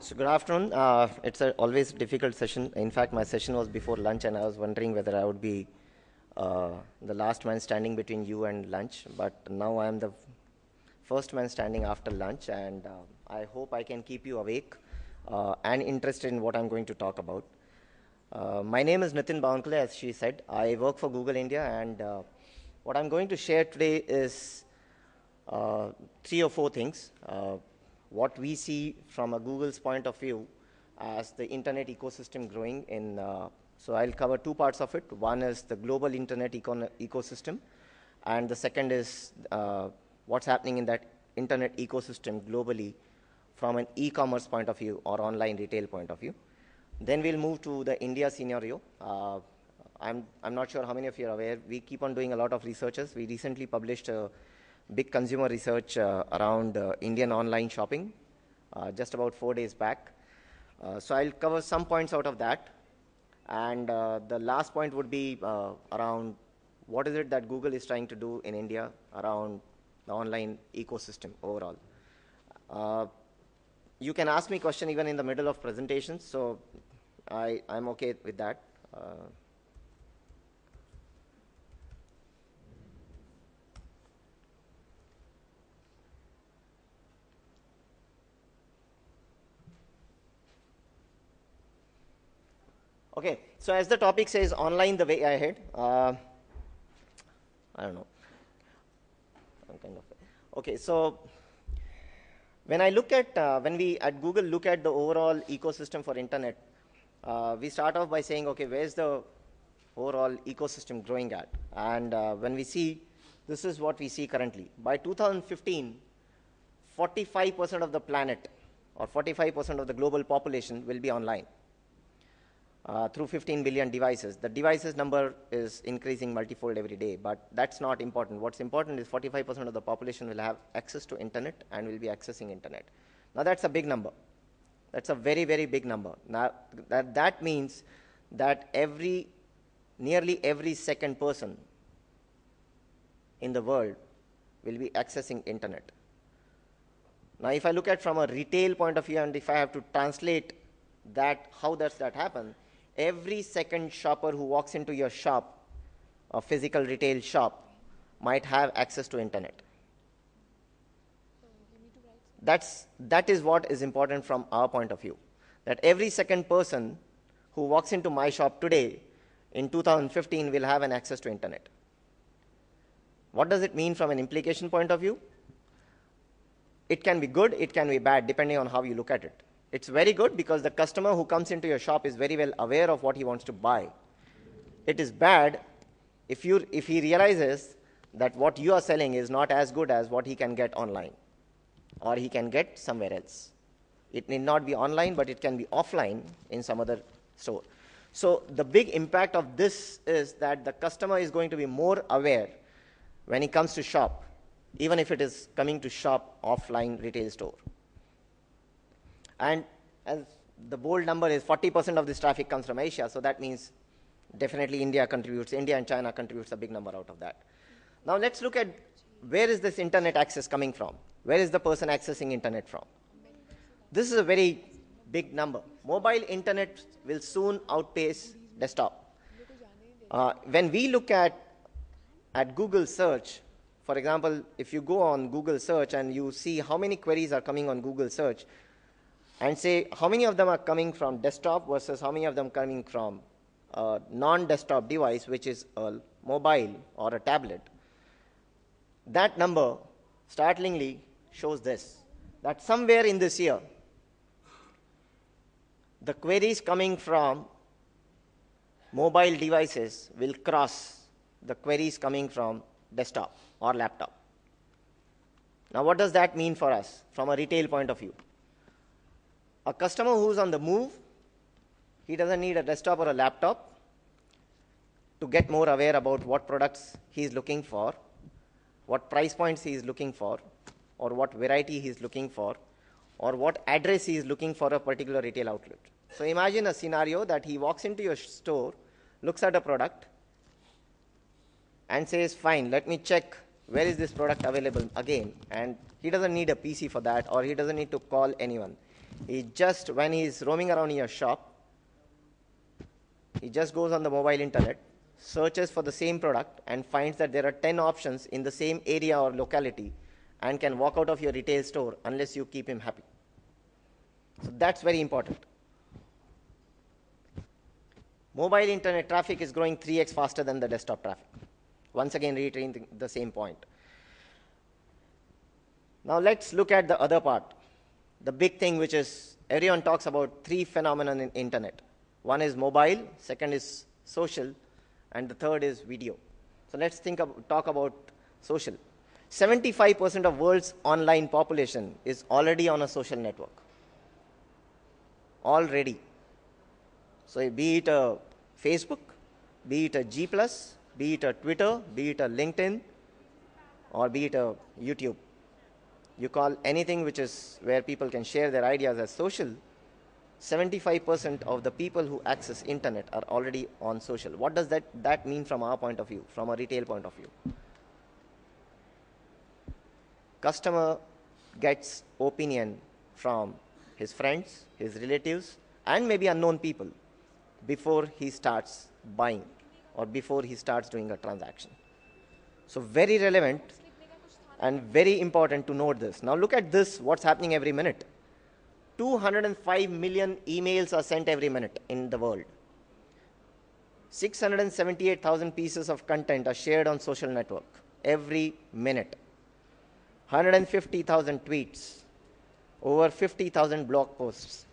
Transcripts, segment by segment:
So good afternoon. It's a always difficult session. In fact, my session was before lunch, and I was wondering whether I would be the last man standing between you and lunch. But now I am the first man standing after lunch, and I hope I can keep you awake and interested in what I'm going to talk about. My name is Nitin Bawankule, as she said. I work for Google India, and what I'm going to share today is three or four things. What we see from a Google's point of view as the internet ecosystem growing in, so I'll cover two parts of it. One is the global internet ecosystem, and the second is what's happening in that internet ecosystem globally from an e-commerce point of view or online retail point of view. Then we'll move to the India scenario. I'm not sure how many of you are aware. We keep on doing a lot of researches. We recently published a big consumer research around Indian online shopping just about 4 days back. So I'll cover some points out of that. And the last point would be around what is it that Google is trying to do in India around the online ecosystem overall. You can ask me question even in the middle of presentations, so I'm okay with that. Okay, so as the topic says, online the way ahead. I don't know. I'm kind of okay. So when I look at when we at Google look at the overall ecosystem for internet, we start off by saying, okay, where's the overall ecosystem growing at? And when we see, this is what we see currently. By 2015, 45% of the planet or 45% of the global population will be online. Through 15 billion devices. The devices number is increasing multifold every day, but that's not important. What's important is 45% of the population will have access to internet and will be accessing internet. Now that's a big number. That's a very, very big number. Now that means that nearly every second person in the world will be accessing internet. Now if I look at from a retail point of view, and if I have to translate that, how does that happen? Every second shopper who walks into your shop, a physical retail shop, might have access to internet. That is what is important from our point of view. That every second person who walks into my shop today, in 2015, will have an access to internet. What does it mean from an implication point of view? It can be good, it can be bad, depending on how you look at it. It's very good because the customer who comes into your shop is very well aware of what he wants to buy. It is bad if he realizes that what you are selling is not as good as what he can get online or he can get somewhere else. It need not be online, but it can be offline in some other store. So the big impact of this is that the customer is going to be more aware when he comes to shop, even if it is coming to shop offline retail store. And as the bold number is 40% of this traffic comes from Asia, so that means definitely India and China contributes a big number out of that. Now let's look at where is this internet access coming from? Where is the person accessing internet from? This is a very big number. Mobile internet will soon outpace desktop. When we look at Google search, for example, if you go on Google search and you see how many queries are coming on Google search, and say how many of them are coming from desktop versus how many of them coming from a non-desktop device, which is a mobile or a tablet. That number startlingly shows this, that somewhere in this year, the queries coming from mobile devices will cross the queries coming from desktop or laptop. Now what does that mean for us from a retail point of view? A customer who's on the move, he doesn't need a desktop or a laptop to get more aware about what products he's looking for, what price points he's looking for, or what variety he's looking for, or what address he's looking for a particular retail outlet. So imagine a scenario that he walks into your store, looks at a product, and says, fine, let me check where is this product available again. And he doesn't need a PC for that, or he doesn't need to call anyone. when he's roaming around in your shop, he just goes on the mobile internet, searches for the same product, and finds that there are 10 options in the same area or locality, and can walk out of your retail store unless you keep him happy. So that's very important. Mobile internet traffic is growing 3x faster than the desktop traffic. Once again, reiterating the same point. Now let's look at the other part. The big thing, which is everyone talks about three phenomena in internet. One is mobile, second is social, and the third is video. So let's talk about social. 75% of world's online population is already on a social network. Already. So be it a Facebook, be it a G+, be it a Twitter, be it a LinkedIn, or be it a YouTube. You call anything which is where people can share their ideas as social. 75% of the people who access internet are already on social. What does that mean from our point of view, from a retail point of view? Customer gets opinion from his friends, his relatives, and maybe unknown people before he starts buying or before he starts doing a transaction. So very relevant and very important to note this. Now look at this, what's happening every minute. 205 million emails are sent every minute in the world. 678,000 pieces of content are shared on social network every minute. 150,000 tweets, over 50,000 blog posts,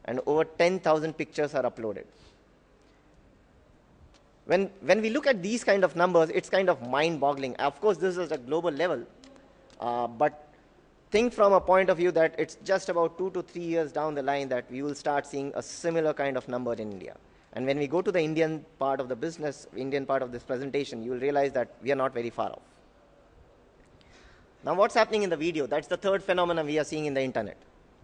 and over 10,000 pictures are uploaded. When we look at these kind of numbers, it's kind of mind-boggling. Of course, this is at a global level, but think from a point of view that it's just about 2 to 3 years down the line that we will start seeing a similar kind of number in India. And when we go to the Indian part of the business, Indian part of this presentation, you will realize that we are not very far off. Now what's happening in the video? That's the third phenomenon we are seeing in the internet.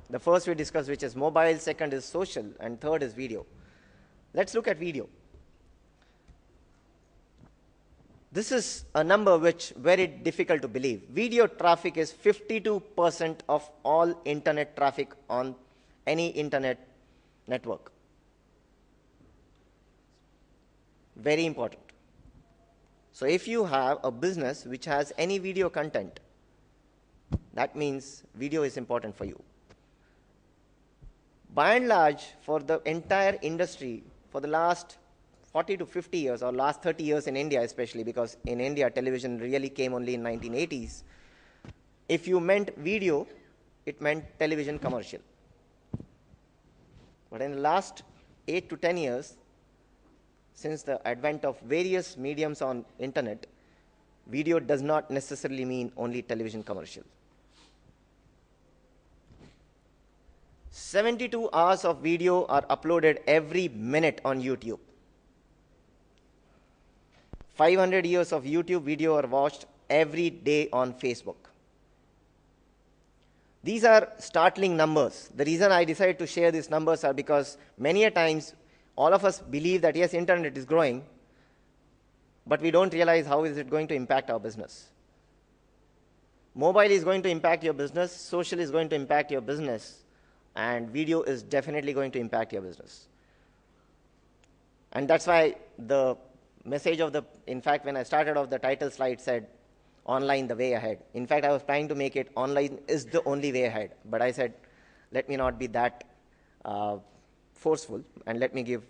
The first we discussed, which is mobile, second is social, and third is video. Let's look at video. This is a number which very difficult to believe. Video traffic is 52% of all internet traffic on any internet network. Very important. So if you have a business which has any video content, that means video is important for you. By and large, for the entire industry, for the last 40 to 50 years, or last 30 years in India especially, because in India television really came only in 1980s, if you meant video, it meant television commercial. But in the last 8 to 10 years, since the advent of various mediums on internet, video does not necessarily mean only television commercial. 72 hours of video are uploaded every minute on YouTube. 500 years of YouTube video are watched every day on Facebook. These are startling numbers. The reason I decided to share these numbers are because many a times all of us believe that yes, internet is growing, but we don't realize how is it going to impact our business. Mobile is going to impact your business, social is going to impact your business, and video is definitely going to impact your business. And that's why the message of in fact, when I started off, the title slide said, online the way ahead. In fact, I was trying to make it online is the only way ahead. But I said, let me not be that forceful, and let me give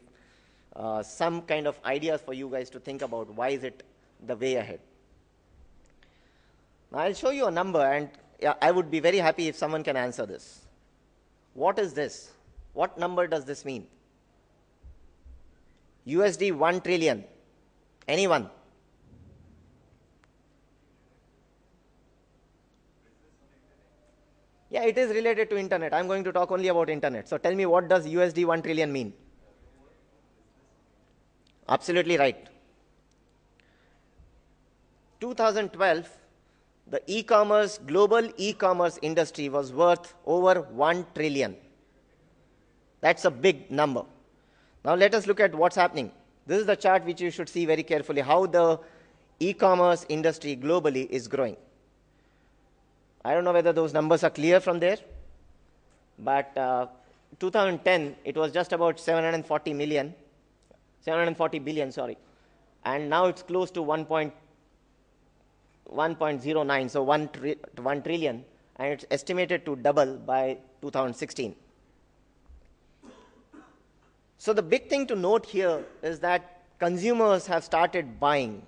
some kind of ideas for you guys to think about why is it the way ahead. Now, I'll show you a number, and I would be very happy if someone can answer this. What is this? What number does this mean? USD 1 trillion. Anyone? Yeah, it is related to internet. I'm going to talk only about internet. So tell me, what does USD 1 trillion mean? Absolutely right. 2012, the global e-commerce industry was worth over 1 trillion. That's a big number. Now let us look at what's happening. This is the chart which you should see very carefully, how the e-commerce industry globally is growing. I don't know whether those numbers are clear from there, but 2010, it was just about 740 billion, sorry. And now it's close to 1.09, so 1 trillion, and it's estimated to double by 2016. So the big thing to note here is that consumers have started buying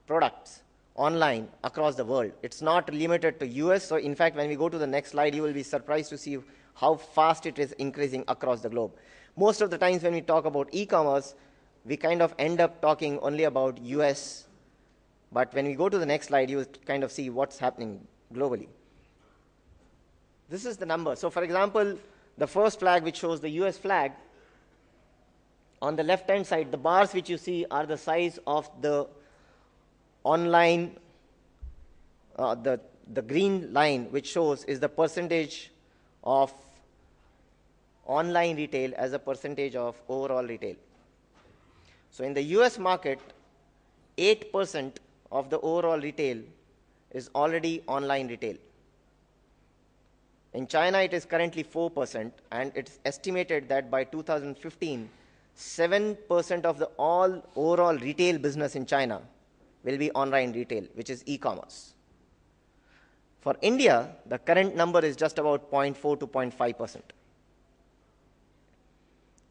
products online across the world. It's not limited to US. So in fact, when we go to the next slide, you will be surprised to see how fast it is increasing across the globe. Most of the times when we talk about e-commerce, we kind of end up talking only about US. But when we go to the next slide, you will kind of see what's happening globally. This is the number. So for example, the first flag, which shows the US flag, on the left-hand side, the bars which you see are the size of the online, the green line which shows is the percentage of online retail as a percentage of overall retail. So in the US market, 8% of the overall retail is already online retail. In China, it is currently 4%, and it's estimated that by 2015, 7% of the all overall retail business in China will be online retail, which is e-commerce. For India, the current number is just about 0.4 to 0.5%.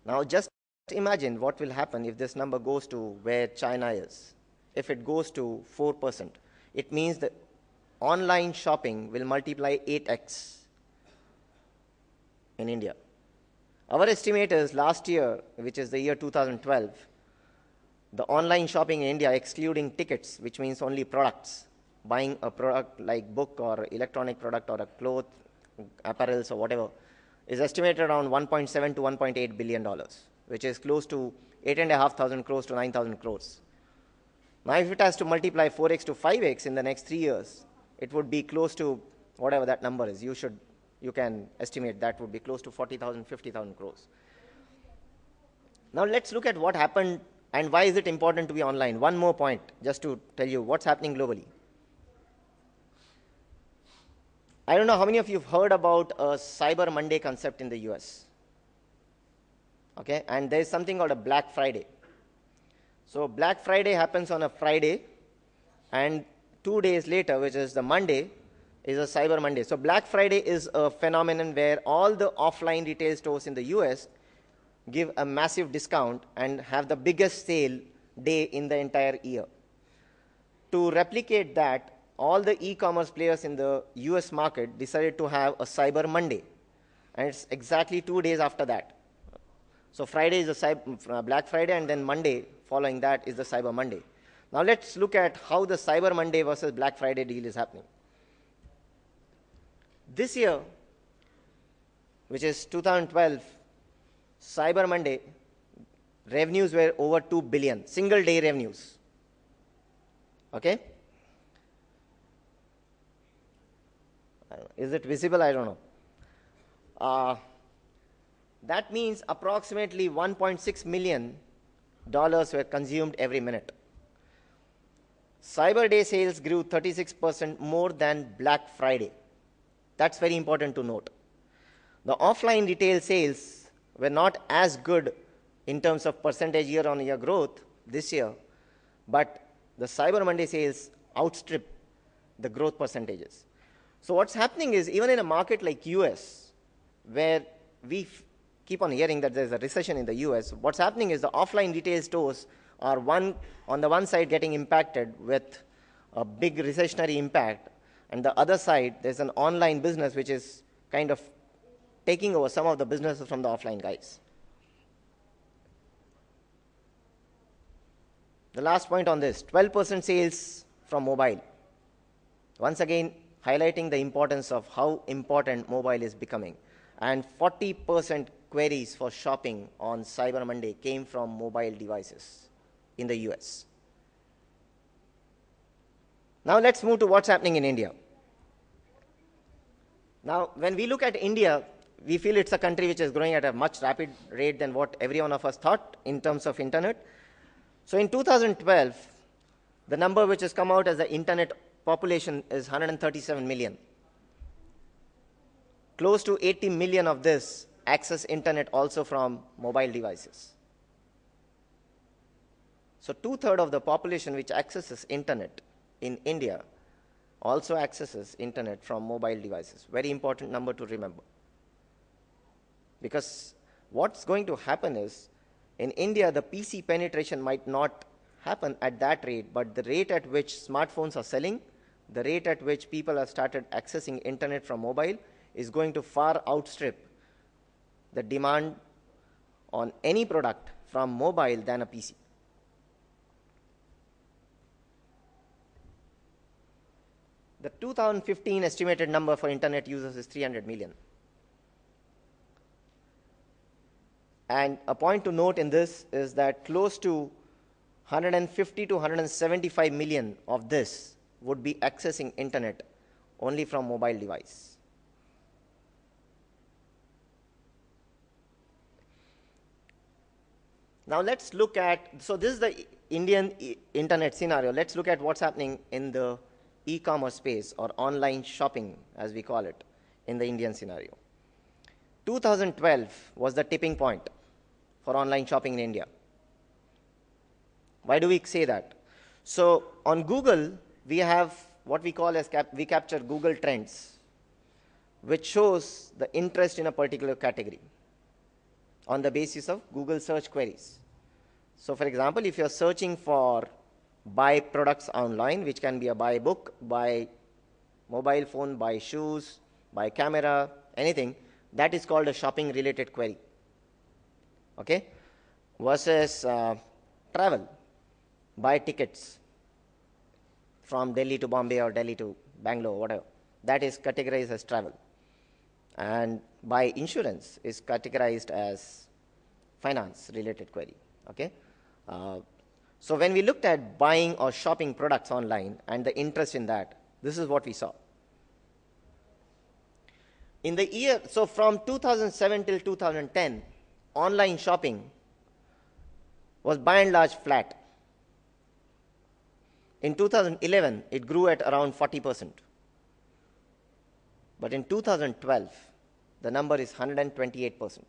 Now just imagine what will happen if this number goes to where China is. If it goes to 4%, it means that online shopping will multiply 8x in India. Our estimate is last year, which is the year 2012, the online shopping in India, excluding tickets, which means only products, buying a product like book or electronic product or a cloth, apparels or whatever, is estimated around $1.7 to $1.8 billion, which is close to 8,500 crores to 9,000 crores. Now, if it has to multiply 4x to 5x in the next 3 years, it would be close to whatever that number is. You can estimate that would be close to 40,000, 50,000 crores. Now let's look at what happened and why is it important to be online. One more point, just to tell you what's happening globally. I don't know how many of you have heard about a Cyber Monday concept in the US. Okay, and there's something called a Black Friday. So Black Friday happens on a Friday, and 2 days later, which is the Monday, is a Cyber Monday. So Black Friday is a phenomenon where all the offline retail stores in the US give a massive discount and have the biggest sale day in the entire year. To replicate that, all the e-commerce players in the US market decided to have a Cyber Monday, and it's exactly 2 days after that. So Friday is the Black Friday, and then Monday following that is the Cyber Monday. Now let's look at how the Cyber Monday versus Black Friday deal is happening. This year, which is 2012, Cyber Monday, revenues were over 2 billion, single day revenues. Okay? Is it visible? I don't know. That means approximately $1.6 million were consumed every minute. Cyber Day sales grew 36% more than Black Friday. That's very important to note. The offline retail sales were not as good in terms of percentage year-on-year growth this year, but the Cyber Monday sales outstrip the growth percentages. So what's happening is, even in a market like US, where we keep on hearing that there's a recession in the US, what's happening is the offline retail stores are on the one side getting impacted with a big recessionary impact, and the other side, there's an online business which is kind of taking over some of the businesses from the offline guys. The last point on this, 12% sales from mobile. Once again, highlighting the importance of how important mobile is becoming. And 40% queries for shopping on Cyber Monday came from mobile devices in the US. Now let's move to what's happening in India. Now, when we look at India, we feel it's a country which is growing at a much rapid rate than what every one of us thought in terms of internet. So in 2012, the number which has come out as the internet population is 137 million. Close to 80 million of this access internet also from mobile devices. So 2/3 of the population which accesses internet in India also accesses internet from mobile devices. Very important number to remember. Because what's going to happen is, in India, the PC penetration might not happen at that rate, but the rate at which smartphones are selling, the rate at which people have started accessing internet from mobile is going to far outstrip the demand on any product from mobile than a PC. The 2015 estimated number for internet users is 300 million. And a point to note in this is that close to 150 to 175 million of this would be accessing internet only from mobile device. Now let's look at, so this is the Indian internet scenario. Let's look at what's happening in the e-commerce space, or online shopping as we call it, in the Indian scenario. 2012 was the tipping point for online shopping in India. Why do we say that? So on Google, we have what we call as we capture Google Trends, which shows the interest in a particular category on the basis of Google search queries. So for example, if you're searching for buy products online, which can be a buy book, buy mobile phone, buy shoes, buy camera, anything, that is called a shopping related query. Okay? Versus travel, buy tickets from Delhi to Bombay or Delhi to Bangalore, whatever. That is categorized as travel. And buy insurance is categorized as finance related query. Okay? So when we looked at buying or shopping products online and the interest in that, this is what we saw. In the year, so from 2007 till 2010, online shopping was by and large flat. In 2011, it grew at around 40%. But in 2012, the number is 128%.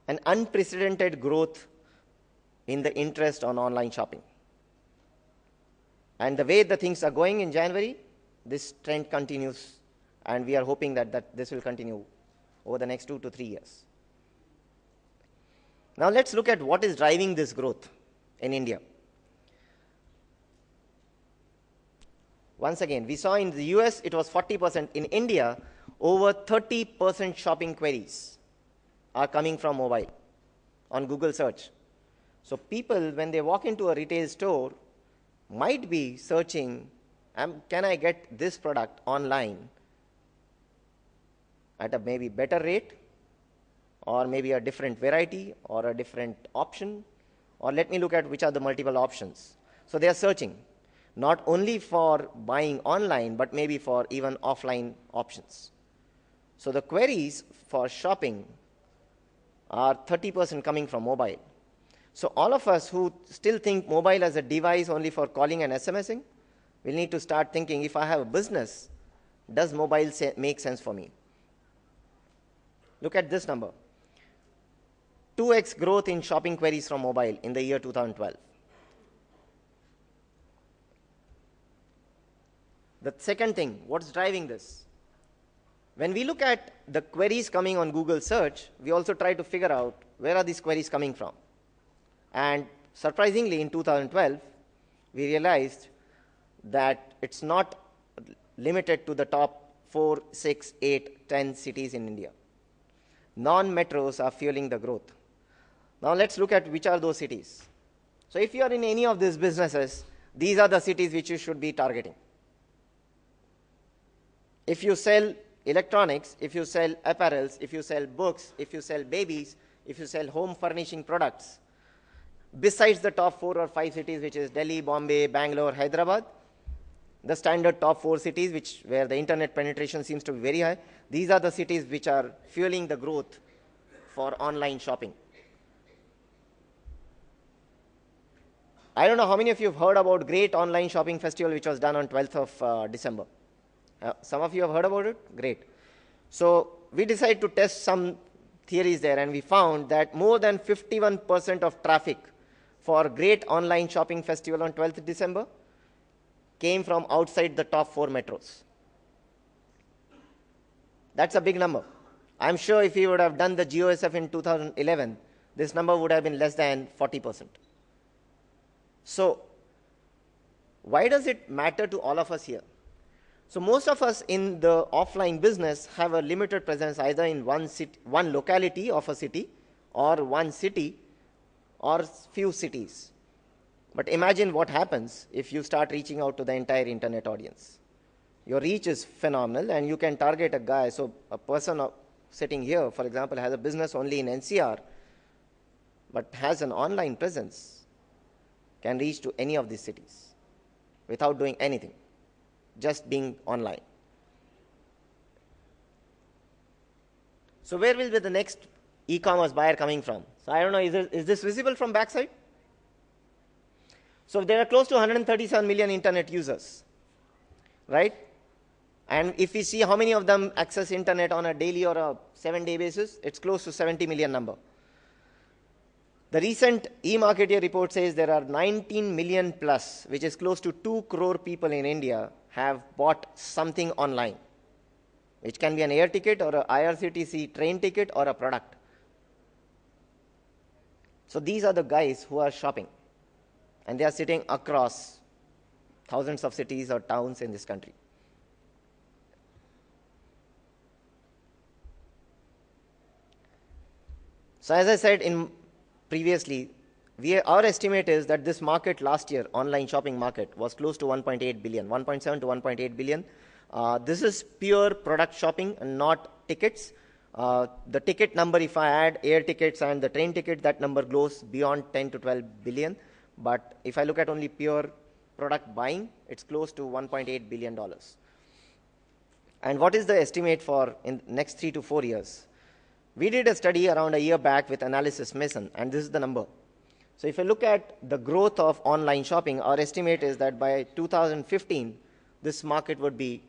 An unprecedented growth in the interest on online shopping. And the way the things are going in January, this trend continues, and we are hoping that this will continue over the next 2 to 3 years. Now let's look at what is driving this growth in India. Once again, we saw in the US it was 40%. In India, over 30% shopping queries are coming from mobile on Google search. So people, when they walk into a retail store, might be searching, can I get this product online at a maybe better rate, or maybe a different variety, or a different option, or let me look at which are the multiple options. So they are searching, not only for buying online, but maybe for even offline options. So the queries for shopping are 30% coming from mobile. So all of us who still think mobile as a device only for calling and SMSing, will need to start thinking, if I have a business, does mobile make sense for me? Look at this number. 2x growth in shopping queries from mobile in the year 2012. The second thing, what's driving this? When we look at the queries coming on Google search, we also try to figure out where are these queries coming from. And surprisingly, in 2012, we realized that it's not limited to the top 4, 6, 8, 10 cities in India. Non-metros are fueling the growth. Now let's look at which are those cities. So if you are in any of these businesses, these are the cities which you should be targeting. If you sell electronics, if you sell apparels, if you sell books, if you sell babies, if you sell home furnishing products, besides the top 4 or 5 cities, which is Delhi, Bombay, Bangalore, Hyderabad, the standard top 4 cities where the internet penetration seems to be very high, these are the cities which are fueling the growth for online shopping. I don't know how many of you have heard about Great Online Shopping Festival, which was done on 12th of December. Some of you have heard about it? Great. So we decided to test some theories there, and we found that more than 51% of traffic for Great Online Shopping Festival on 12th December came from outside the top 4 metros. That's a big number. I'm sure if we would have done the GOSF in 2011, this number would have been less than 40%. So, why does it matter to all of us here? So most of us in the offline business have a limited presence either in one locality of a city, or one city, or few cities. But imagine what happens if you start reaching out to the entire internet audience. Your reach is phenomenal, and you can target a guy. So a person sitting here, for example, has a business only in NCR, but has an online presence, can reach to any of these cities without doing anything, just being online. So where will be the next e-commerce buyer coming from? So I don't know, is this visible from backside? So there are close to 137 million internet users, right? And if we see how many of them access internet on a daily or a 7-day basis, it's close to 70 million number. The recent eMarketer report says there are 19 million plus, which is close to 2 crore people in India have bought something online, which can be an air ticket or a IRCTC train ticket or a product. So these are the guys who are shopping, and they are sitting across thousands of cities or towns in this country. So as I said previously, our estimate is that this market last year, online shopping market, was close to 1.8 billion, 1.7 to 1.8 billion. This is pure product shopping and not tickets. The ticket number, if I add air tickets and the train ticket, that number goes beyond 10 to 12 billion. But if I look at only pure product buying, it's close to $1.8 billion. And what is the estimate for in the next 3 to 4 years? We did a study around a year back with Analysis Mason, and this is the number. So if you look at the growth of online shopping, our estimate is that by 2015, this market would be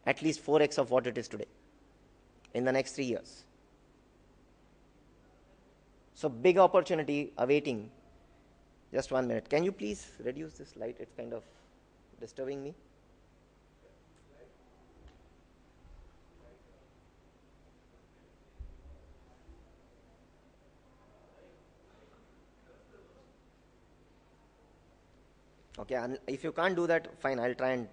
at least 4x of what it is today in the next 3 years. So big opportunity awaiting. Just 1 minute. Can you please reduce this light? It's kind of disturbing me. Okay, and if you can't do that, fine, I'll try and...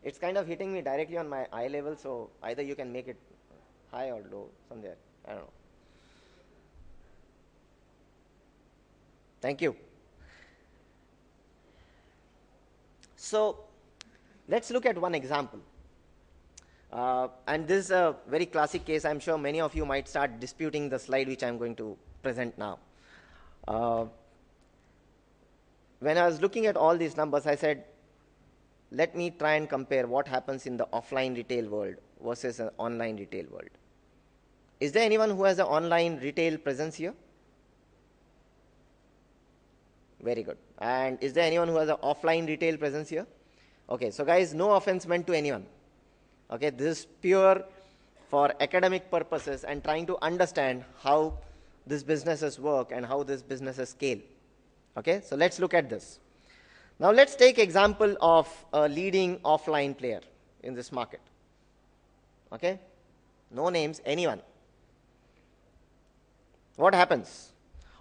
It's kind of hitting me directly on my eye level, so either you can make it high or low, somewhere. I don't know. Thank you. So, let's look at one example. And this is a very classic case. I'm sure many of you might start disputing the slide which I'm going to present now. When I was looking at all these numbers, I said, let me try and compare what happens in the offline retail world versus an online retail world. Is there anyone who has an online retail presence here? Very good. And is there anyone who has an offline retail presence here? Okay, so guys, no offense meant to anyone. Okay, this is pure for academic purposes and trying to understand how these businesses work and how these businesses scale. Okay, so let's look at this. Now let's take example of a leading offline player in this market. Okay, no names, anyone. What happens?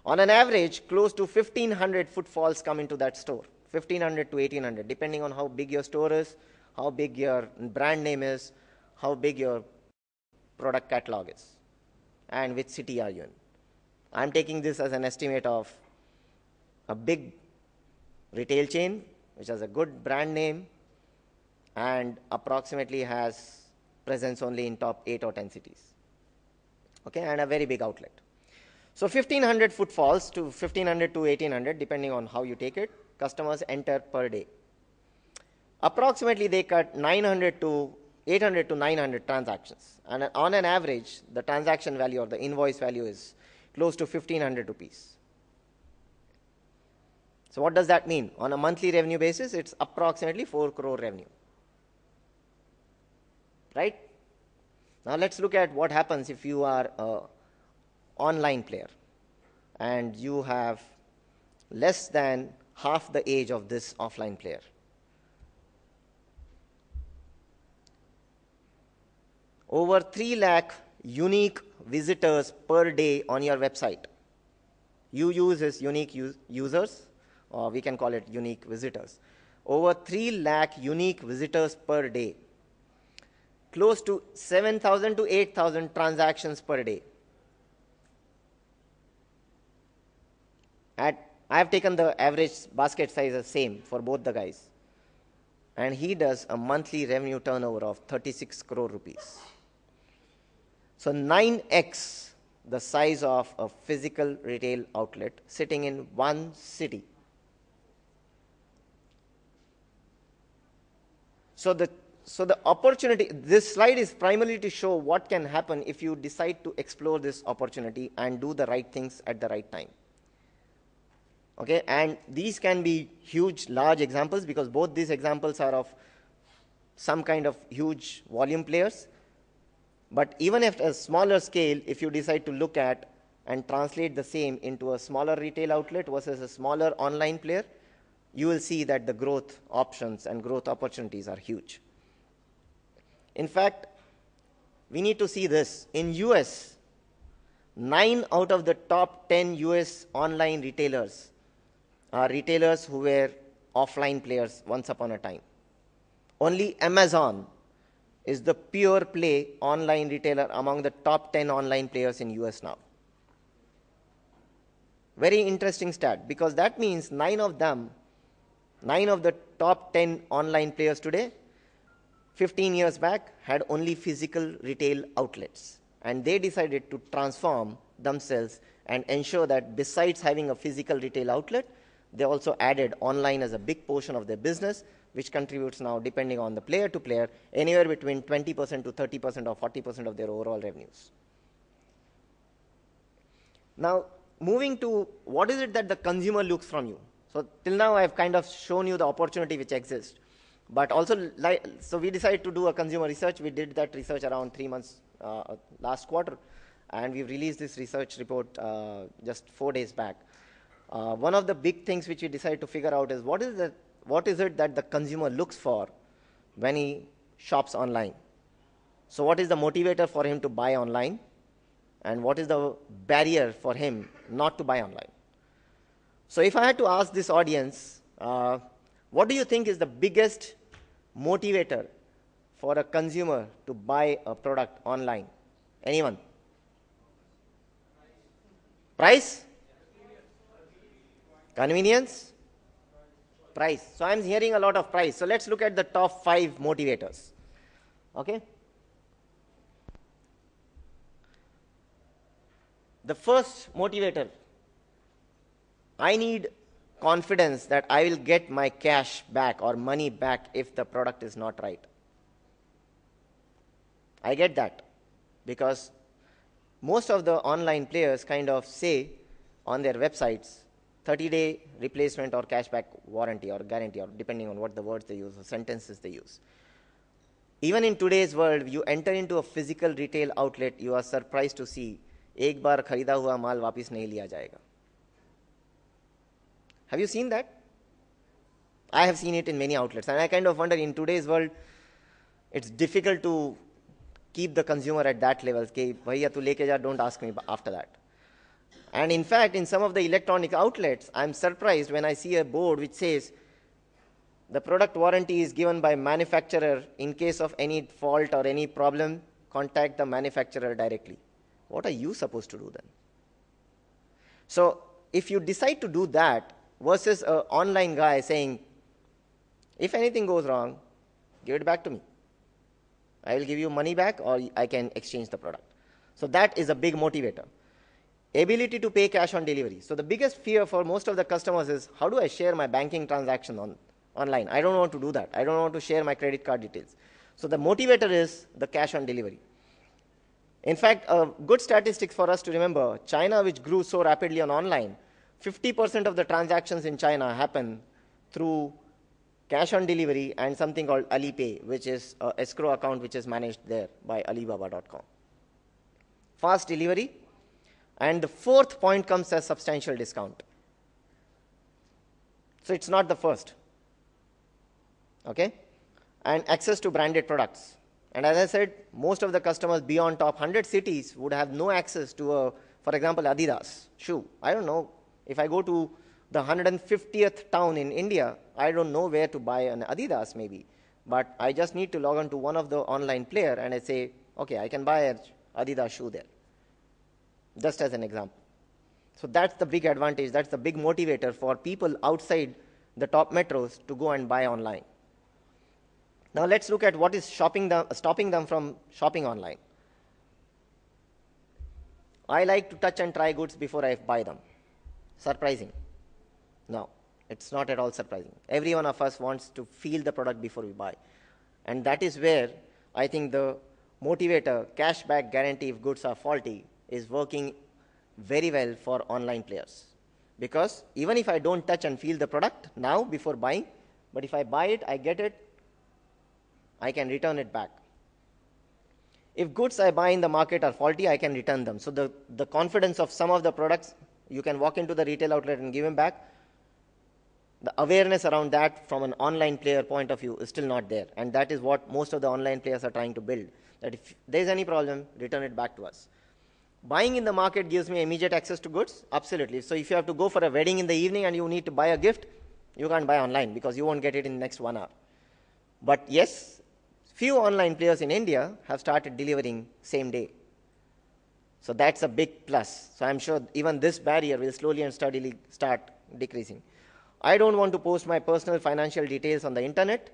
On an average, close to 1,500 footfalls come into that store, 1,500 to 1,800, depending on how big your store is, how big your brand name is, how big your product catalog is, and which city are you in. I'm taking this as an estimate of a big retail chain, which has a good brand name and approximately has presence only in top 8 or 10 cities. Okay, and a very big outlet. So 1,500 footfalls to 1,500 to 1,800, depending on how you take it, customers enter per day. Approximately they cut 800 to 900 transactions. And on an average, the transaction value or the invoice value is close to 1,500 rupees. So what does that mean? On a monthly revenue basis, it's approximately 4 crore revenue. right? Now let's look at what happens if you are an online player and you have less than half the age of this offline player. Over 3 lakh unique visitors per day on your website. You use as unique users, or we can call it unique visitors. Over 3 lakh unique visitors per day. Close to 7,000 to 8,000 transactions per day. I have taken the average basket size as same for both the guys. And he does a monthly revenue turnover of 36 crore rupees. So 9x the size of a physical retail outlet sitting in one city. So the opportunity, this slide is primarily to show what can happen if you decide to explore this opportunity and do the right things at the right time. Okay, and these can be huge, large examples because both these examples are of some kind of huge volume players. But even at a smaller scale, if you decide to look at and translate the same into a smaller retail outlet versus a smaller online player, you will see that the growth options and growth opportunities are huge. In fact, we need to see this. In US, 9 out of the top 10 US online retailers are retailers who were offline players once upon a time. Only Amazon is the pure play online retailer among the top 10 online players in US now. Very interesting stat, because that means 9 of the top 10 online players today, 15 years back, had only physical retail outlets. And they decided to transform themselves and ensure that besides having a physical retail outlet, they also added online as a big portion of their business, which contributes now, depending on the player to player, anywhere between 20% to 30% or 40% of their overall revenues. Now, moving to what is it that the consumer looks from you. So till now, I've kind of shown you the opportunity which exists. But also, so we decided to do a consumer research. We did that research around 3 months last quarter. And we've released this research report just 4 days back. One of the big things which we decided to figure out is what is it that the consumer looks for when he shops online. So what is the motivator for him to buy online? And what is the barrier for him not to buy online? So if I had to ask this audience, what do you think is the biggest motivator for a consumer to buy a product online? Anyone? Price? Convenience? Price. So I'm hearing a lot of price. So let's look at the top 5 motivators. Okay? The first motivator, I need confidence that I will get my cash back or money back if the product is not right. I get that because most of the online players kind of say on their websites 30-day replacement or cashback warranty or guarantee, or depending on what the words they use or sentences they use. Even in today's world, you enter into a physical retail outlet, you are surprised to see एक बार खरीदा हुआ माल वापस नहीं लिया जाएगा. Have you seen that? I have seen it in many outlets, and I kind of wonder, in today's world, it's difficult to keep the consumer at that level. कि भैया तू लेके जा, don't ask me after that. And in fact, in some of the electronic outlets, I'm surprised when I see a board which says the product warranty is given by manufacturer. In case of any fault or any problem, contact the manufacturer directly. What are you supposed to do then? So if you decide to do that versus an online guy saying, if anything goes wrong, give it back to me. I will give you money back or I can exchange the product. So that is a big motivator. Ability to pay cash on delivery. So the biggest fear for most of the customers is, how do I share my banking transaction online? I don't want to do that. I don't want to share my credit card details. So the motivator is the cash on delivery. In fact, a good statistic for us to remember, China, which grew so rapidly on online, 50% of the transactions in China happen through cash on delivery, and something called Alipay, which is an escrow account which is managed there by Alibaba.com. Fast delivery. And the fourth point comes as substantial discount. So it's not the first. Okay? And access to branded products. And as I said, most of the customers beyond top 100 cities would have no access to a, for example, Adidas shoe. I don't know. If I go to the 150th town in India, I don't know where to buy an Adidas maybe. But I just need to log on to one of the online player and I say, okay, I can buy an Adidas shoe there. Just as an example. So that's the big advantage. That's the big motivator for people outside the top metros to go and buy online. Now let's look at what is stopping them from shopping online. I like to touch and try goods before I buy them. Surprising? No, it's not at all surprising. Every one of us wants to feel the product before we buy. And that is where I think the motivator, cashback guarantee if goods are faulty, is working very well for online players. Because even if I don't touch and feel the product now before buying, but if I buy it, I get it, I can return it back. If goods I buy in the market are faulty, I can return them. So the confidence of some of the products, you can walk into the retail outlet and give them back. The awareness around that from an online player point of view is still not there. And that is what most of the online players are trying to build. That if there is any problem, return it back to us. Buying in the market gives me immediate access to goods? Absolutely. So if you have to go for a wedding in the evening and you need to buy a gift, you can't buy online because you won't get it in the next 1 hour. But yes, few online players in India have started delivering same day. So that's a big plus. So I'm sure even this barrier will slowly and steadily start decreasing. I don't want to post my personal financial details on the internet.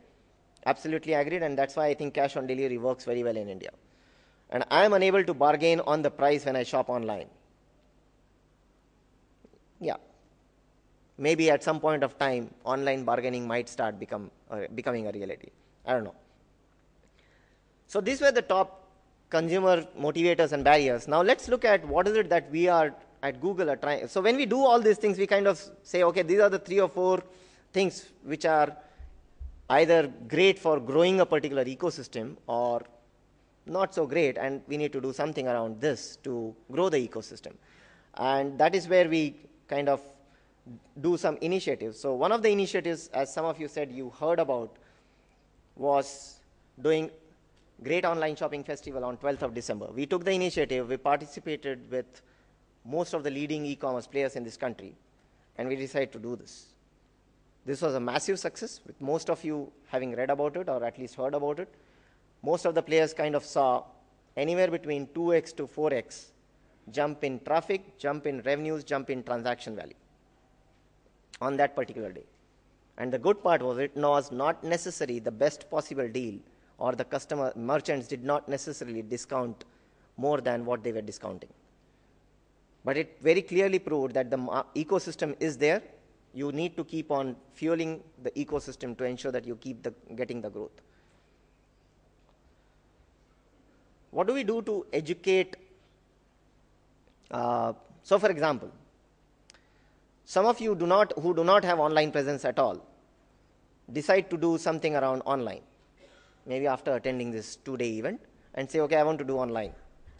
Absolutely agreed, and that's why I think cash on delivery works very well in India. And I am unable to bargain on the price when I shop online. Yeah. Maybe at some point of time, online bargaining might start becoming a reality. I don't know. So these were the top consumer motivators and barriers. Now let's look at what is it that we are at Google are trying. So when we do all these things, we kind of say, okay, these are the 3 or 4 things which are either great for growing a particular ecosystem or not so great, and we need to do something around this to grow the ecosystem. And that is where we kind of do some initiatives. So one of the initiatives, as some of you said you heard about, was doing Great Online Shopping Festival on 12th of December. We took the initiative, we participated with most of the leading e-commerce players in this country, and we decided to do this. This was a massive success, with most of you having read about it or at least heard about it. Most of the players kind of saw anywhere between 2x to 4x jump in traffic, jump in revenues, jump in transaction value on that particular day. And the good part was it was not necessarily the best possible deal, or the merchants did not necessarily discount more than what they were discounting. But it very clearly proved that the ecosystem is there. You need to keep on fueling the ecosystem to ensure that you keep getting the growth. What do we do to educate? So for example, some of you who do not have online presence at all decide to do something around online, maybe after attending this 2-day event, and say, okay, I want to do online.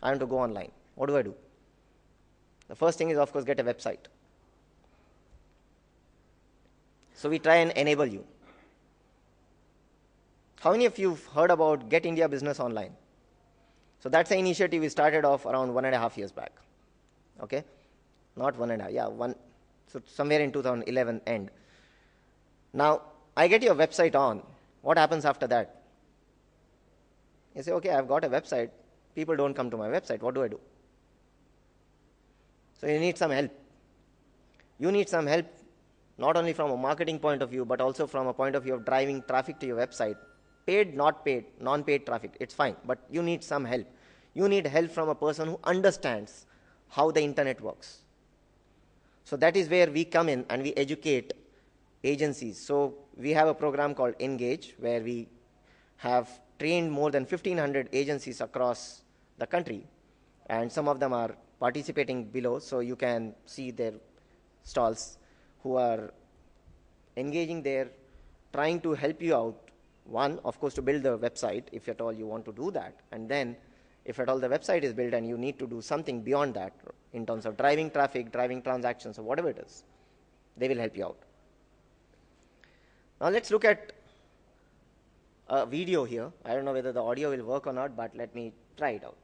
I want to go online. What do I do? The first thing is, of course, get a website. So we try and enable you. How many of you have heard about Get India Business Online? So that's an initiative we started off around 1.5 years back. Okay? Not 1.5, yeah, so somewhere in 2011 end. Now, I get your website on. What happens after that? You say, okay, I've got a website. People don't come to my website. What do I do? So you need some help. You need some help not only from a marketing point of view, but also from a point of view of driving traffic to your website. Paid, not paid, non-paid traffic, it's fine, but you need some help. You need help from a person who understands how the internet works. So that is where we come in and we educate agencies. So we have a program called Engage, where we have trained more than 1,500 agencies across the country, and some of them are participating below, so you can see their stalls, who are engaging their trying to help you out. One, of course, to build the website, if at all you want to do that. And then, if at all the website is built and you need to do something beyond that, in terms of driving traffic, driving transactions, or whatever it is, they will help you out. Now let's look at a video here. I don't know whether the audio will work or not, but let me try it out.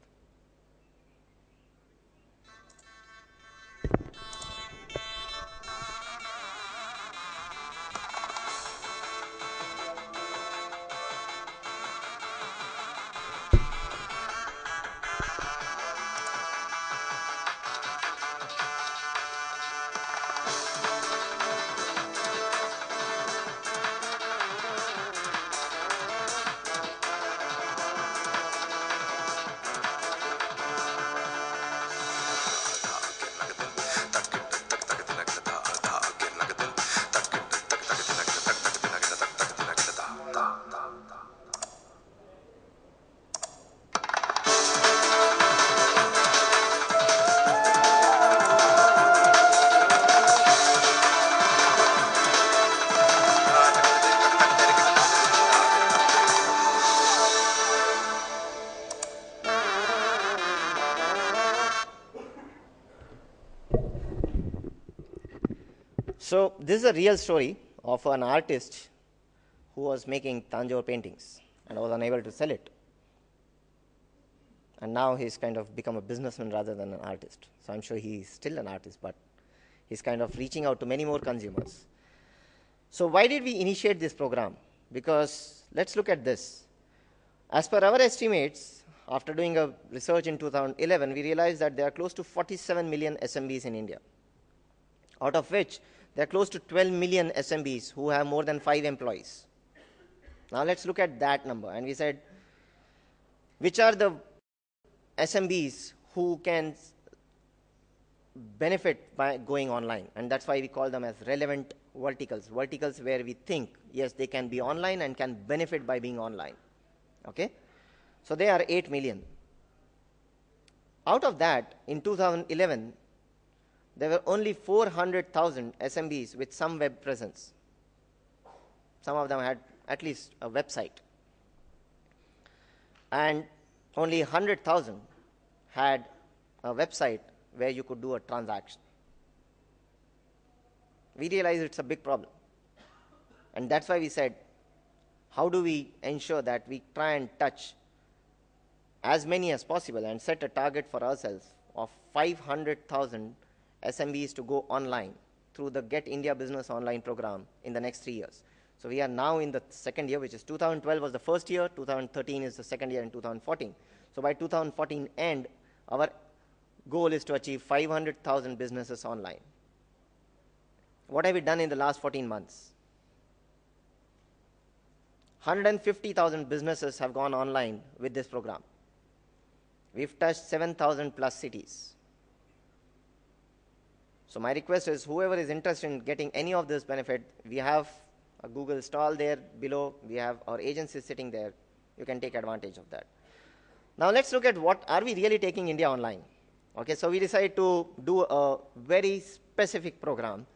So this is a real story of an artist who was making Tanjore paintings and was unable to sell it. And now he's kind of become a businessman rather than an artist. So I'm sure he's still an artist, but he's kind of reaching out to many more consumers. So why did we initiate this program? Because let's look at this. As per our estimates, after doing a research in 2011, we realized that there are close to 47 million SMBs in India, out of which there are close to 12 million SMBs who have more than 5 employees. Now let's look at that number. And we said, which are the SMBs who can benefit by going online? And that's why we call them as relevant verticals. Verticals where we think, yes, they can be online and can benefit by being online. Okay? So they are 8 million. Out of that, in 2011, there were only 400,000 SMBs with some web presence. Some of them had at least a website. And only 100,000 had a website where you could do a transaction. We realized it's a big problem. And that's why we said, how do we ensure that we try and touch as many as possible and set a target for ourselves of 500,000 SMBs to go online through the Get India Business Online program in the next 3 years. So we are now in the second year, which is 2012 was the first year, 2013 is the second year, and 2014. So by 2014 end, our goal is to achieve 500,000 businesses online. What have we done in the last 14 months? 150,000 businesses have gone online with this program. We've touched 7,000 plus cities. So my request is, whoever is interested in getting any of this benefit, we have a Google stall there below. We have our agencies sitting there. You can take advantage of that. Now let's look at what are we really taking India online. Okay, so we decided to do a very specific program.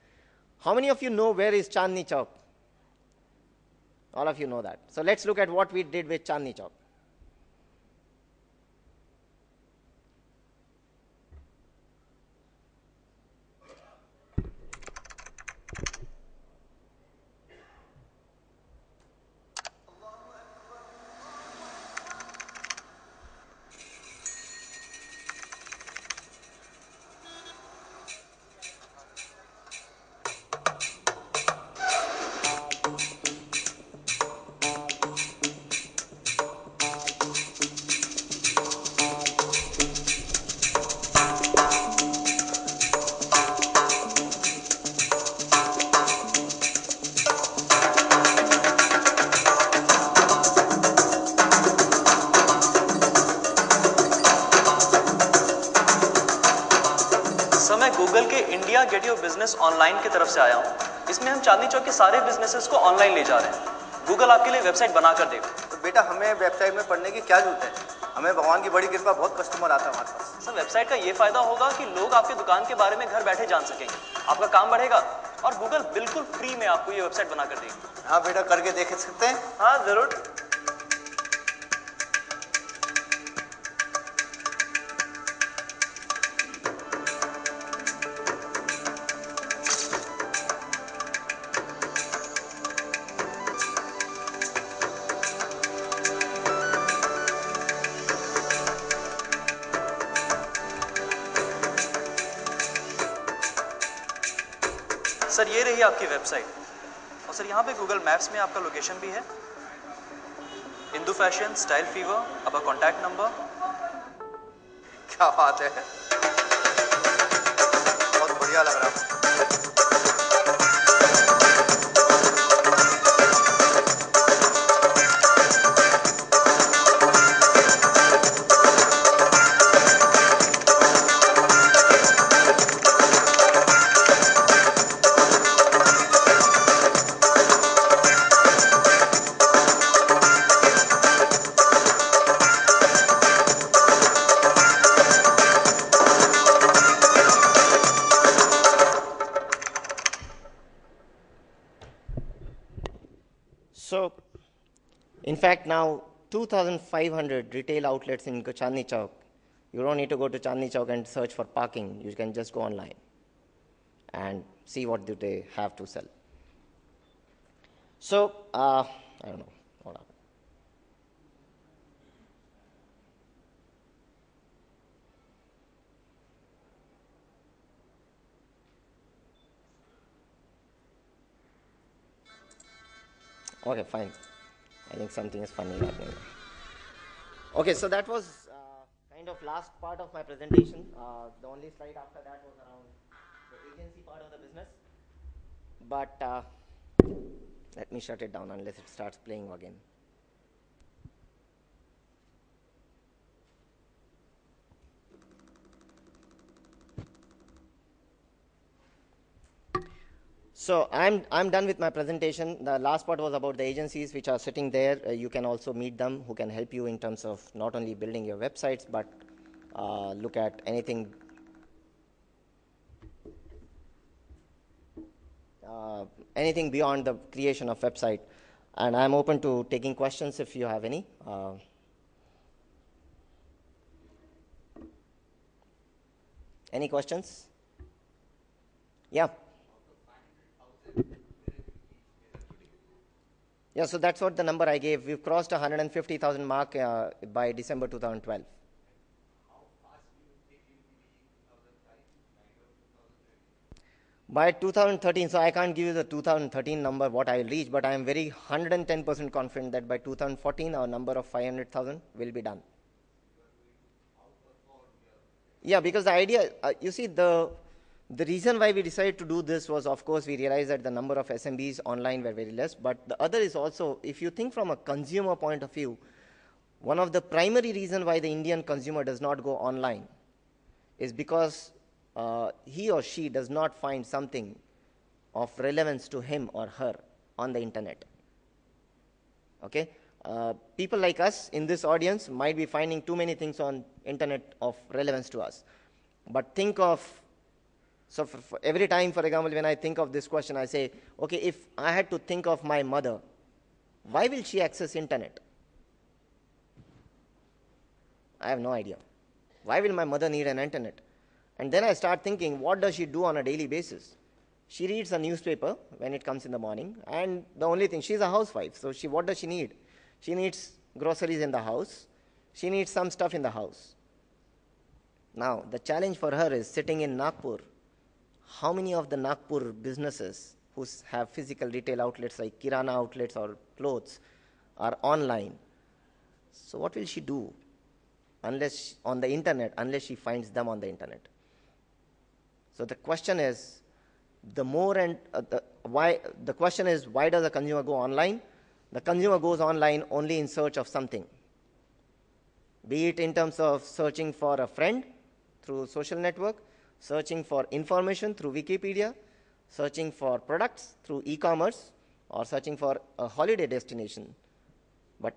How many of you know where is Chandni Chowk? All of you know that. So let's look at what we did with Chandni Chowk. Google के India get your business online की तरफ से आया हूँ। इसमें हम चांदनी चौक के सारे बिजनेसेस को ऑनलाइन ले जा रहे हैं। गूगल आपके लिए वेबसाइट बना कर देगा। तो बेटा हमें वेबसाइट में पढ़ने की क्या जरूरत है? हमें भगवान की बड़ी कृपा, बहुत कस्टमर आता है हमारे पास। सर वेबसाइट का ये फायदा होगा कि लोग आपके दुकान के बारे में घर बैठे जान सकेंगे। आपका काम बढ़ेगा, और गूगल बिल्कुल फ्री में आपको ये वेबसाइट बनाकर देगी। हाँ बेटा, करके देख सकते हैं। हाँ जरूर। सर ये रही आपकी वेबसाइट, और सर यहाँ पे गूगल मैप्स में आपका लोकेशन भी है, इंदू फैशन, स्टाइल फीवर, आपका कॉन्टैक्ट नंबर। क्या बात है, बहुत बढ़िया लग रहा है। So, in fact, now 2,500 retail outlets in Chandni Chowk. You don't need to go to Chandni Chowk and search for parking. You can just go online and see what do they have to sell. So, I don't know what happened. Okay, fine. I think something is funny happening. Okay, so that was kind of last part of my presentation. The only slide after that was around the agency part of the business. But let me shut it down unless it starts playing again. So I'm done with my presentation. The last part was about the agencies which are sitting there. You can also meet them who can help you in terms of not only building your websites, but look at anything anything beyond the creation of website. And I'm open to taking questions if you have any. Any questions? Yeah. Yeah, so that's what the number I gave. We've crossed 150,000 mark by December 2012. By 2013, so I can't give you the 2013 number what I will reach, but I am very 110% confident that by 2014 our number of 500,000 will be done. Yeah, because the idea, you see, the reason why we decided to do this was, of course, we realized that the number of SMBs online were very less, but the other is also, if you think from a consumer point of view, one of the primary reasons why the Indian consumer does not go online is because he or she does not find something of relevance to him or her on the internet. Okay? People like us in this audience might be finding too many things on internet of relevance to us. But think of, so for every time, for example, when I think of this question, I say, okay, if I had to think of my mother, why will she access internet? I have no idea. Why will my mother need an internet? And then I start thinking, what does she do on a daily basis? She reads a newspaper when it comes in the morning, and the only thing, she's a housewife, so what does she need? She needs groceries in the house. She needs some stuff in the house. Now, the challenge for her is sitting in Nagpur. How many of the Nagpur businesses who have physical retail outlets like Kirana outlets or clothes are online? So what will she do unless on the internet, unless she finds them on the internet? So the question is, the question is, why does a consumer go online? The consumer goes online only in search of something, be it in terms of searching for a friend through social network, searching for information through Wikipedia, searching for products through e-commerce, or searching for a holiday destination. But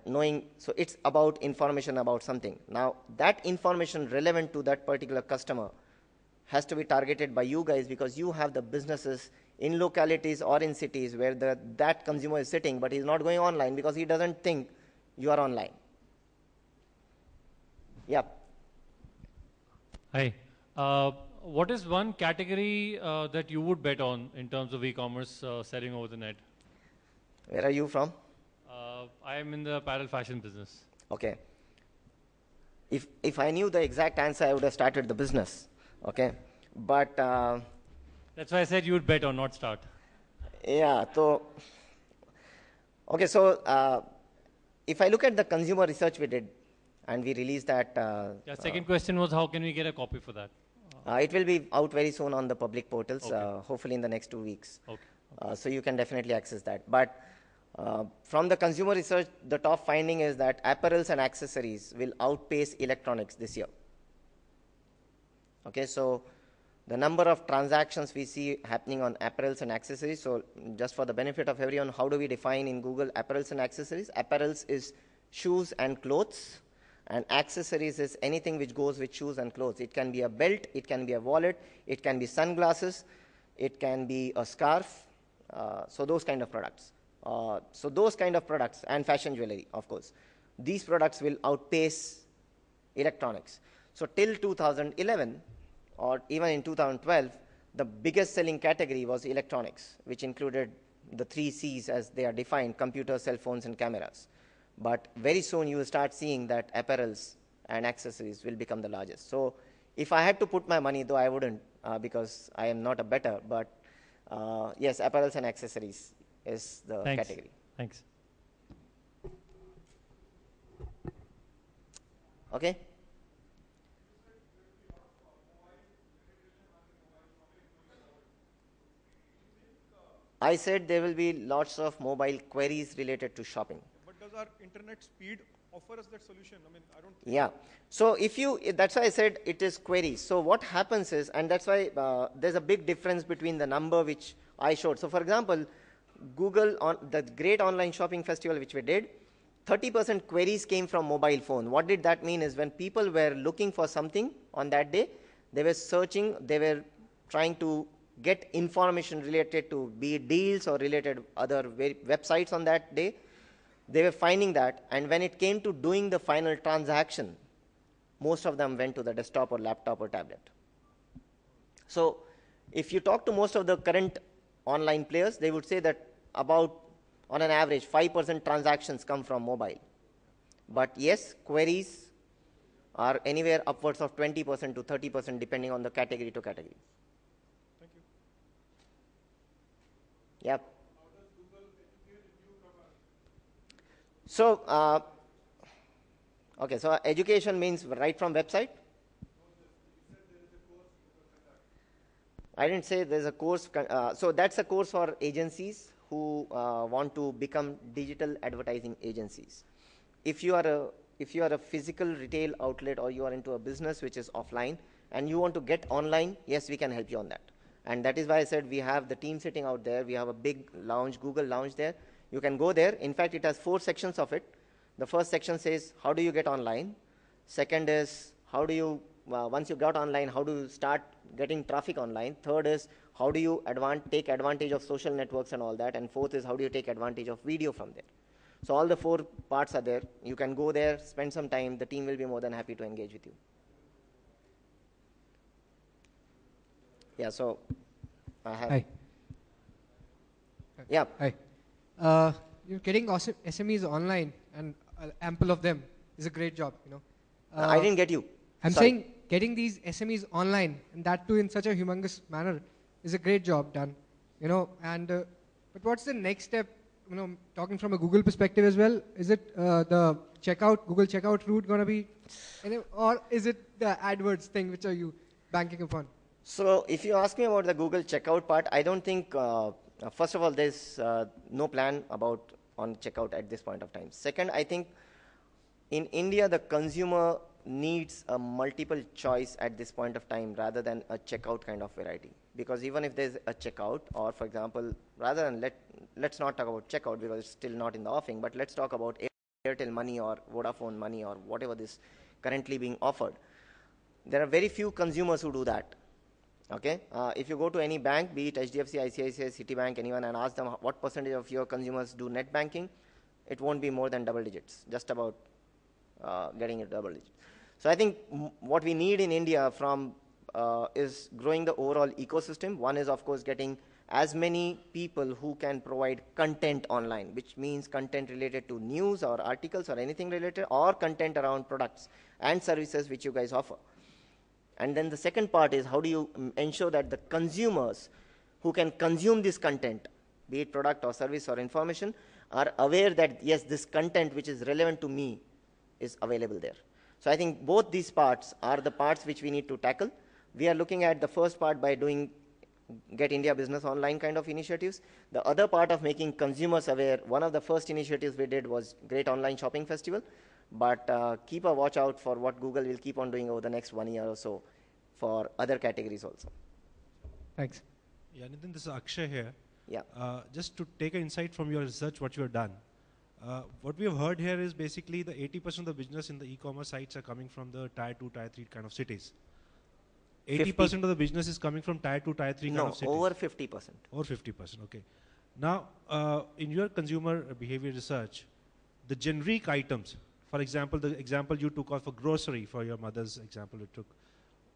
so it's about information about something. Now, that information relevant to that particular customer has to be targeted by you guys because you have the businesses in localities or in cities where that consumer is sitting, but he's not going online because he doesn't think you are online. Yep. Hi. What is one category that you would bet on in terms of e-commerce selling over the net? Where are you from? I am in the apparel fashion business. Okay. If I knew the exact answer, I would have started the business. Okay. But That's why I said you would bet or not start. yeah, so okay, so if I look at the consumer research we did, and we released that. Yeah, second question was how can we get a copy for that? It will be out very soon on the public portals, Okay. hopefully in the next 2 weeks. Okay. So you can definitely access that. But from the consumer research, the top finding is that apparels and accessories will outpace electronics this year. Okay, so the number of transactions we see happening on apparels and accessories. So just for the benefit of everyone, how do we define in Google apparels and accessories? Apparels is shoes and clothes, and accessories is anything which goes with shoes and clothes. It can be a belt, it can be a wallet, it can be sunglasses, it can be a scarf, so those kind of products. So those kind of products, and fashion jewelry, of course, these products will outpace electronics. So till 2011, or even in 2012, the biggest selling category was electronics, which included the 3 C's as they are defined: computers, cell phones, and cameras. But very soon you will start seeing that apparels and accessories will become the largest. So if I had to put my money, though I wouldn't, because I am not a bettor, but yes, apparels and accessories is the category. Thanks. Okay? I said there will be lots of mobile queries related to shopping. But does our internet speed offer us that solution? I mean, I don't think. Yeah. So that's why I said it is queries. So what happens is, and that's why there's a big difference between the number which I showed. So for example, Google, on the great online shopping festival which we did, 30% queries came from mobile phone. What did that mean is when people were looking for something on that day, they were searching, they were trying to get information related to be it deals or related other websites on that day. They were finding that, and when it came to doing the final transaction, most of them went to the desktop or laptop or tablet. So if you talk to most of the current online players, they would say that about, on an average, 5% transactions come from mobile. But yes, queries are anywhere upwards of 20% to 30% depending on the category to category. Thank you. Yep. So, okay, so education means right from website? I didn't say there's a course. So that's a course for agencies who want to become digital advertising agencies. If you are a physical retail outlet, or you are into a business which is offline and you want to get online, yes, we can help you on that. And that is why I said we have the team sitting out there. We have a big lounge, Google lounge there. You can go there. In fact, it has 4 sections of it. The first section says, how do you get online? Second is, how do you, once you got online, how do you start getting traffic online? Third is, how do you take advantage of social networks and all that? And fourth is, how do you take advantage of video from there? So all the 4 parts are there. You can go there, spend some time. The team will be more than happy to engage with you. Yeah, so I have. Hi. Yeah. Hi. You're getting awesome SMEs online, and ample of them is a great job, you know. I didn't get you. I'm Sorry. saying getting these SMEs online, and that too in such a humongous manner, is a great job done, you know. And but what's the next step? You know, talking from a Google perspective as well, is it the Google checkout route going to be, or is it the AdWords thing which are you banking upon? So if you ask me about the Google checkout part, I don't think, first of all, there's no plan on checkout at this point of time. Second, I think in India, the consumer needs a multiple choice at this point of time rather than a checkout kind of variety. Because even if there's a checkout, or for example, rather than let's not talk about checkout because it's still not in the offering, but let's talk about Airtel Money or Vodafone Money or whatever is currently being offered. There are very few consumers who do that. Okay, if you go to any bank, be it HDFC, ICICI, Citibank, anyone, and ask them what percentage of your consumers do net banking, it won't be more than double digits, just about getting it double digits. So I think what we need in India is growing the overall ecosystem. One is, of course, getting as many people who can provide content online, which means content related to news or articles or anything related, or content around products and services which you guys offer. And then the second part is, how do you ensure that the consumers who can consume this content, be it product or service or information, are aware that, yes, this content which is relevant to me is available there. So I think both these parts are the parts which we need to tackle. We are looking at the first part by doing Get India Business Online kind of initiatives. The other part of making consumers aware, one of the first initiatives we did was Great Online Shopping Festival. But keep a watch out for what Google will keep on doing over the next 1 year or so for other categories also. Thanks. Yeah, Nitin, this is Akshay here. Yeah. Just to take an insight from your research, what you have done. What we have heard here is basically the 80% of the business in the e-commerce sites are coming from the tier 2, tier 3 kind of cities. 80% of the business is coming from tier 2, tier 3 kind of cities. No, over 50%. Over 50%, okay. Now, in your consumer behavior research, the generic items, for example, the example you took of for grocery, for your mother's example you took,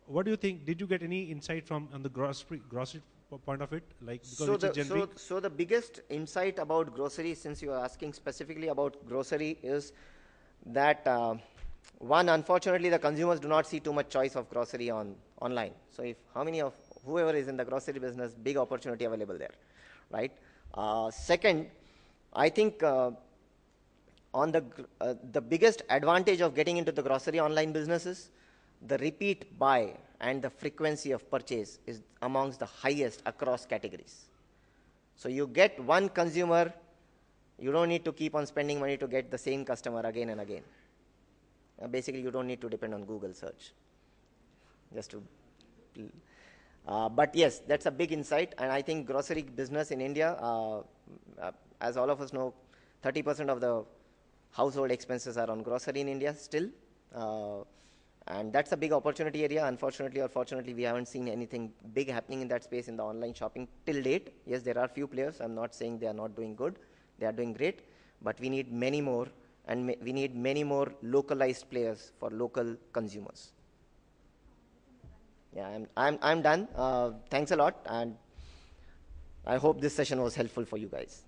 what do you think? Did you get any insight from on the grocery point of it? Like, because so the biggest insight about grocery, since you are asking specifically about grocery, is that one, unfortunately, the consumers do not see too much choice of grocery online. So if how many of whoever is in the grocery business, big opportunity available there, right? Second, I think on the biggest advantage of getting into the grocery online businesses, the repeat buy and the frequency of purchase is amongst the highest across categories. So you get one consumer, you don't need to keep on spending money to get the same customer again and again. Basically, you don't need to depend on Google search. Just to, but yes, that's a big insight, and I think grocery business in India, as all of us know, 30% of the household expenses are on grocery in India still. And that's a big opportunity area. Unfortunately or fortunately, we haven't seen anything big happening in that space in the online shopping till date. Yes, there are few players. I'm not saying they are not doing good. They are doing great. But we need many more, and we need many more localized players for local consumers. Yeah, I'm done. Thanks a lot, and I hope this session was helpful for you guys.